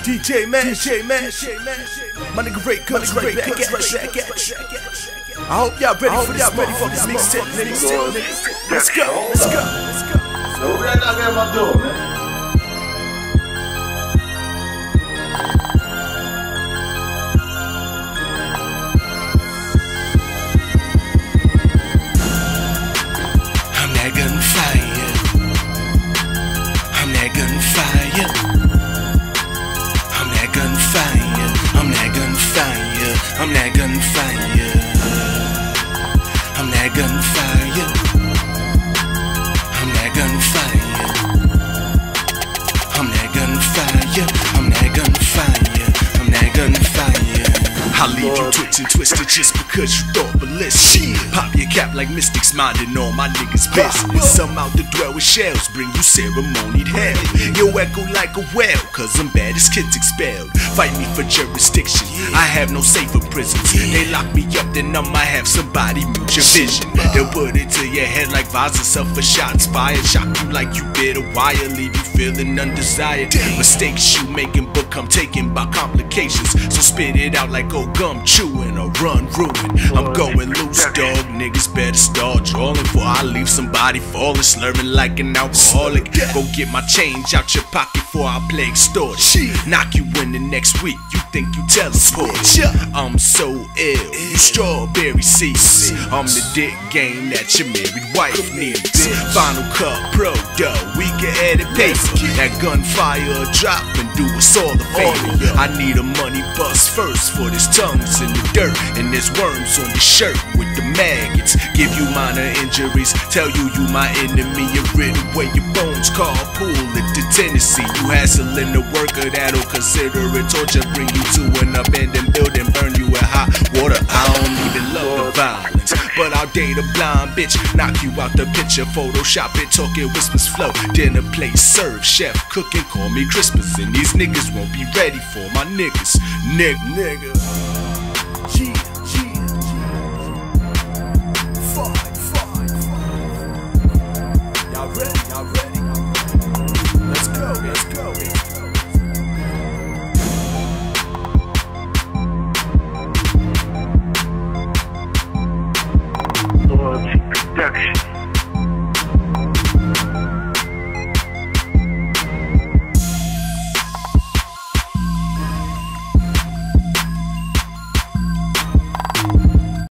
DJ Man, my nigga Ray comes right back at you. I hope y'all ready for this mixtape. Let's go. So we're not getting my door, man. I'm that gunfire. I'm that gunfire. I'm that gunfire. I'm that gunfire. I'm that gunfire. I'm that gunfire. I'll leave you twitching, twisted just because you thought ballistic. Pop your cap like mystics, minding all my niggas' business. Some out to dwell with shells, bring you ceremonied hell. Yo echo like a whale, cause I'm bad as kids expelled. Fight me for jurisdiction, I have no safer prisons. They lock me up, then I might have somebody mute your vision. They'll put it to your head like visors, suffer shots fired. Shock you like you bit a wire, leave you feeling undesired. Mistakes you making become taken by complications. So spit it out like old gum chewing or run ruin. I'm going loose, dog, niggas better start drawing, for I leave somebody falling, slurring like an alcoholic. Go get my change out your pocket before I play extortion. Knock you in the next week, you think you teleport. I'm so ill, you strawberry seeds. I'm the dick game that your married wife needs. Final Cut Pro dough, we can edit paper. That gunfire drop and do us all the favor. I need a money bust first for this tongues in the dirt, and there's worms on your shirt with the maggots. Give you minor injuries, tell you my enemy. You rid away your bones, carpool it to Tennessee. You hassling the worker that'll consider it torture. Bring you to an abandoned building, burn you with hot water. I don't even love the violence, but I'll date a blind bitch, knock you out the picture, Photoshop it, talking whispers flow. Dinner plate serve, chef cooking, call me Christmas, and these niggas won't be ready for my niggas. Nigga. Y'all ready? Let's go. Loyalty Production.